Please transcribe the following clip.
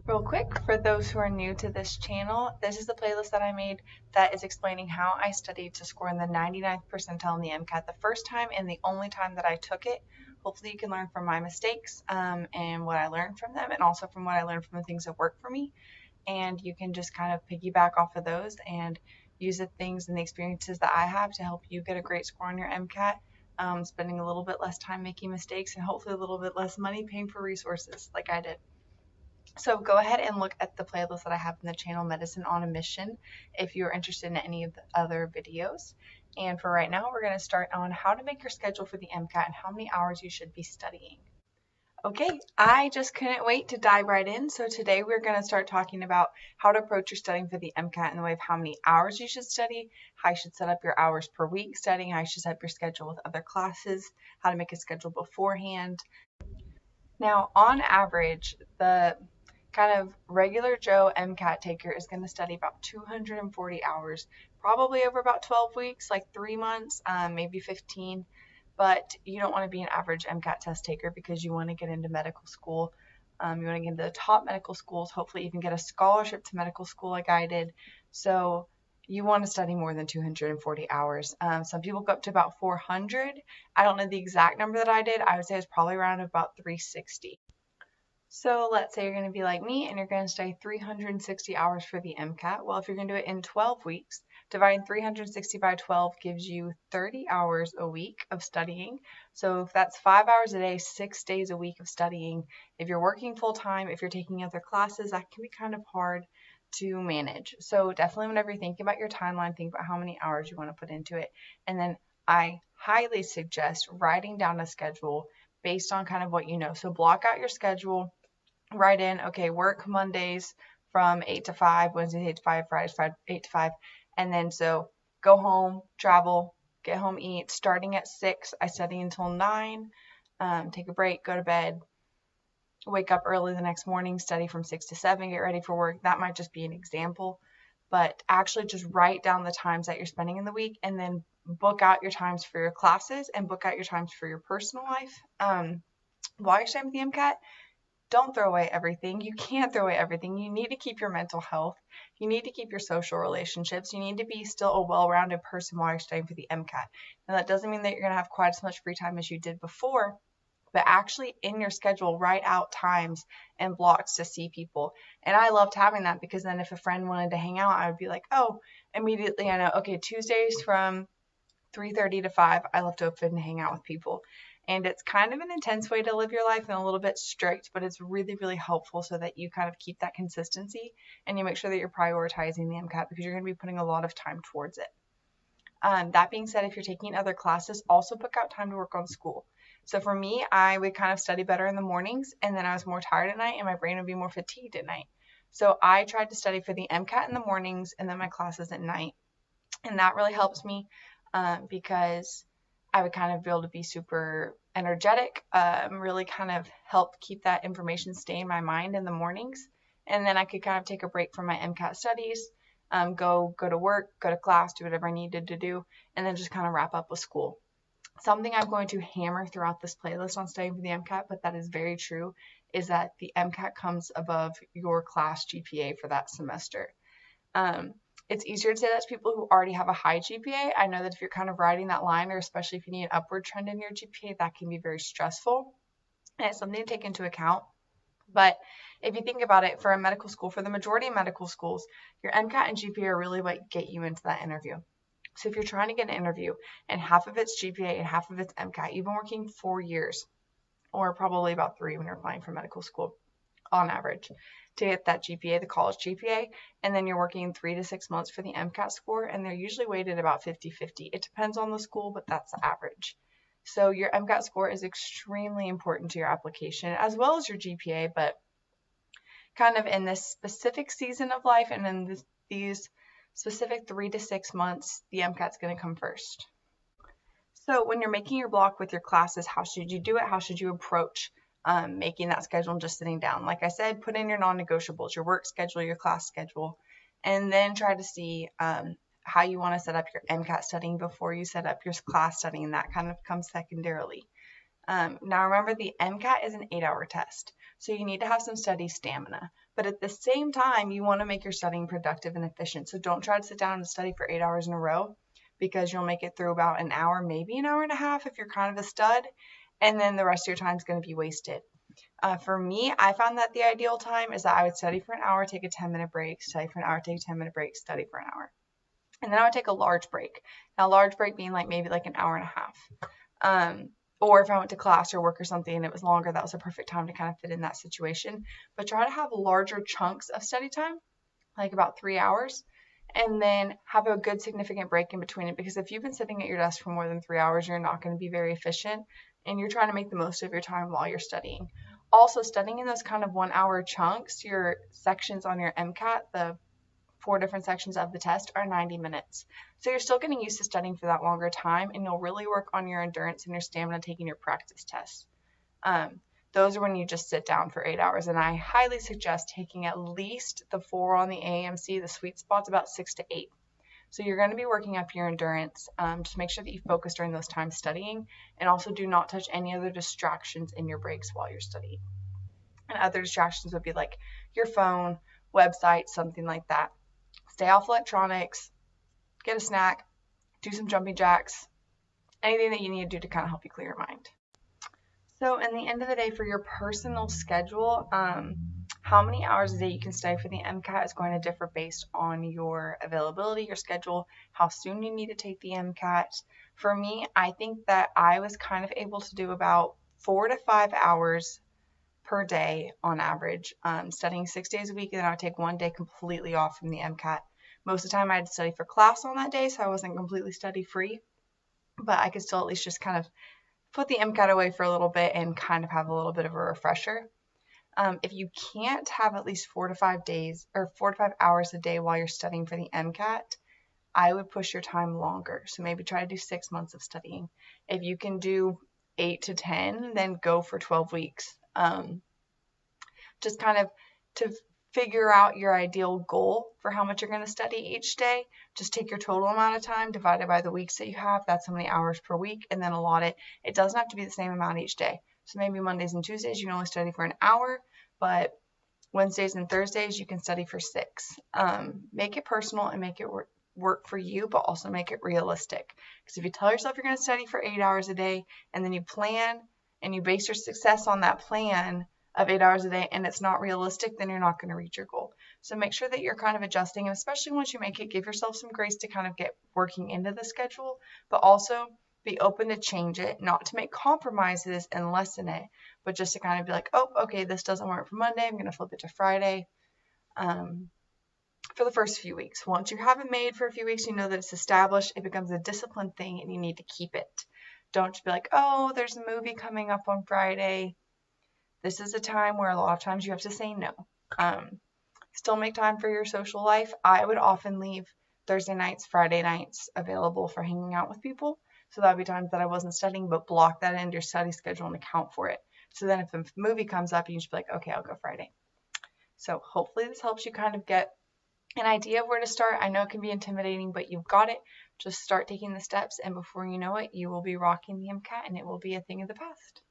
Real quick, for those who are new to this channel, this is the playlist that I made that is explaining how I studied to score in the 99th percentile in the MCAT the first time and the only time that I took it. Hopefully you can learn from my mistakes and what I learned from them, and also from what I learned from the things that work for me. And you can just kind of piggyback off of those and use the things and the experiences that I have to help you get a great score on your MCAT, spending a little bit less time making mistakes and hopefully a little bit less money paying for resources like I did. So go ahead and look at the playlist that I have in the channel Medicine on a Mission if you're interested in any of the other videos. And for right now, we're going to start on how to make your schedule for the MCAT and how many hours you should be studying. Okay, I just couldn't wait to dive right in. So today we're going to start talking about how to approach your studying for the MCAT in the way of how many hours you should study, how you should set up your hours per week studying, how you should set up your schedule with other classes, how to make a schedule beforehand. Now, on average, the kind of regular Joe MCAT taker is going to study about 240 hours, probably over about 12 weeks, like 3 months, maybe 15. But you don't want to be an average MCAT test taker because you want to get into medical school. You want to get into the top medical schools, hopefully even get a scholarship to medical school like I did. So you want to study more than 240 hours. Some people go up to about 400. I don't know the exact number that I did. I would say it's probably around about 360. So let's say you're going to be like me and you're going to study 360 hours for the MCAT. Well, if you're going to do it in 12 weeks, dividing 360 by 12 gives you 30 hours a week of studying. So if that's 5 hours a day, 6 days a week of studying, if you're working full time, if you're taking other classes, that can be kind of hard to manage. So definitely whenever you're thinking about your timeline, think about how many hours you want to put into it. And then I highly suggest writing down a schedule based on kind of what you know. So block out your schedule. Write in, okay, work Mondays from 8 to 5, Wednesdays 8 to 5, Fridays 8 to 5. And then so go home, travel, get home, eat. Starting at 6, I study until 9, take a break, go to bed, wake up early the next morning, study from 6 to 7, get ready for work. That might just be an example. But actually just write down the times that you're spending in the week and then book out your times for your classes and book out your times for your personal life. While you're studying with the MCAT, don't throw away everything. You can't throw away everything. You need to keep your mental health. You need to keep your social relationships. You need to be still a well-rounded person while you're studying for the MCAT. Now, that doesn't mean that you're going to have quite as much free time as you did before, but actually in your schedule, write out times and blocks to see people. And I loved having that because then if a friend wanted to hang out, I would be like, oh, immediately I know, okay, Tuesdays from 3:30 to 5, I left open to hang out with people. And it's kind of an intense way to live your life and a little bit strict, but it's really, really helpful so that you kind of keep that consistency and you make sure that you're prioritizing the MCAT because you're going to be putting a lot of time towards it. That being said, if you're taking other classes, also book out time to work on school. So for me, I would kind of study better in the mornings and then I was more tired at night and my brain would be more fatigued at night. So I tried to study for the MCAT in the mornings and then my classes at night. And that really helps me because I would kind of be able to be super energetic, really kind of help keep that information stay in my mind in the mornings. And then I could kind of take a break from my MCAT studies, go to work, go to class, do whatever I needed to do, and then just kind of wrap up with school. Something I'm going to hammer throughout this playlist on studying for the MCAT, but that is very true, is that the MCAT comes above your class GPA for that semester. It's easier to say that to people who already have a high GPA. I know that if you're kind of riding that line, or especially if you need an upward trend in your GPA, that can be very stressful. And it's something to take into account. But if you think about it, for a medical school, for the majority of medical schools, your MCAT and GPA are really what get you into that interview. So if you're trying to get an interview and half of it's GPA and half of it's MCAT, you've been working 4 years, or probably about 3 when you're applying for medical school on average, to get that GPA, the college GPA, and then you're working 3 to 6 months for the MCAT score, and they're usually weighted about 50-50. It depends on the school, but that's the average. So your MCAT score is extremely important to your application, as well as your GPA, but kind of in this specific season of life and in these specific 3 to 6 months, the MCAT's going to come first. So when you're making your block with your classes, how should you do it? How should you approach making that schedule and just sitting down? Like I said, put in your non-negotiables, your work schedule, your class schedule, and then try to see how you want to set up your MCAT studying before you set up your class studying, and that kind of comes secondarily. Now remember, the MCAT is an 8-hour test. So you need to have some study stamina. But at the same time, you want to make your studying productive and efficient. So don't try to sit down and study for 8 hours in a row, because you'll make it through about an hour, maybe an hour and a half if you're kind of a stud, and then the rest of your time is going to be wasted. For me, I found that the ideal time is that I would study for an hour, take a 10-minute break, study for an hour, take a 10-minute break, study for an hour. And then I would take a large break. Now, large break being like maybe like an hour and a half. Or if I went to class or work or something and it was longer, that was a perfect time to kind of fit in that situation. But try to have larger chunks of study time, like about 3 hours, and then have a good significant break in between it. Because if you've been sitting at your desk for more than 3 hours, you're not going to be very efficient, and you're trying to make the most of your time while you're studying. Also, studying in those kind of 1 hour chunks, your sections on your MCAT, the 4 different sections of the test, are 90 minutes. So you're still getting used to studying for that longer time, and you'll really work on your endurance and your stamina taking your practice tests. Those are when you just sit down for 8 hours, and I highly suggest taking at least the 4 on the AAMC. The sweet spot's about 6 to 8. So you're going to be working up your endurance. Just make sure that you focus during those times studying, and also do not touch any other distractions in your breaks while you're studying. And other distractions would be like your phone, website, something like that. Stay off electronics, get a snack, do some jumping jacks, anything that you need to do to kind of help you clear your mind. So in the end of the day, for your personal schedule, how many hours a day you can study for the MCAT is going to differ based on your availability, your schedule, how soon you need to take the MCAT. For me, I think that I was kind of able to do about 4 to 5 hours per day on average, studying 6 days a week, and then I would take 1 day completely off from the MCAT. Most of the time I had to study for class on that day, so I wasn't completely study free, but I could still at least just kind of put the MCAT away for a little bit and kind of have a little bit of a refresher. If you can't have at least 4 to 5 days or 4 to 5 hours a day while you're studying for the MCAT, I would push your time longer. So maybe try to do 6 months of studying. If you can do 8 to 10, then go for 12 weeks. Just kind of to figure out your ideal goal for how much you're going to study each day. Just take your total amount of time divided by the weeks that you have. That's how many hours per week, and then allot it. It doesn't have to be the same amount each day. So maybe Mondays and Tuesdays you can only study for an hour, but Wednesdays and Thursdays you can study for 6. Make it personal and make it work for you, but also make it realistic. Because if you tell yourself you're going to study for 8 hours a day, and then you plan and you base your success on that plan of 8 hours a day, and it's not realistic, then you're not going to reach your goal. So make sure that you're kind of adjusting, and especially once you make it, give yourself some grace to kind of get working into the schedule, but also be open to change it, not to make compromises and lessen it, but just to kind of be like, oh, okay, this doesn't work for Monday, I'm going to flip it to Friday. For the first few weeks. Once you have it made for a few weeks, you know that it's established, it becomes a disciplined thing, and you need to keep it. Don't just be like, oh, there's a movie coming up on Friday. This is a time where a lot of times you have to say no. Still make time for your social life. I would often leave Thursday nights, Friday nights available for hanging out with people. So that would be times that I wasn't studying, but block that into your study schedule and account for it. So then if the movie comes up, you can just be like, okay, I'll go Friday. So hopefully this helps you kind of get an idea of where to start. I know it can be intimidating, but you've got it. Just start taking the steps, and before you know it, you will be rocking the MCAT, and it will be a thing of the past.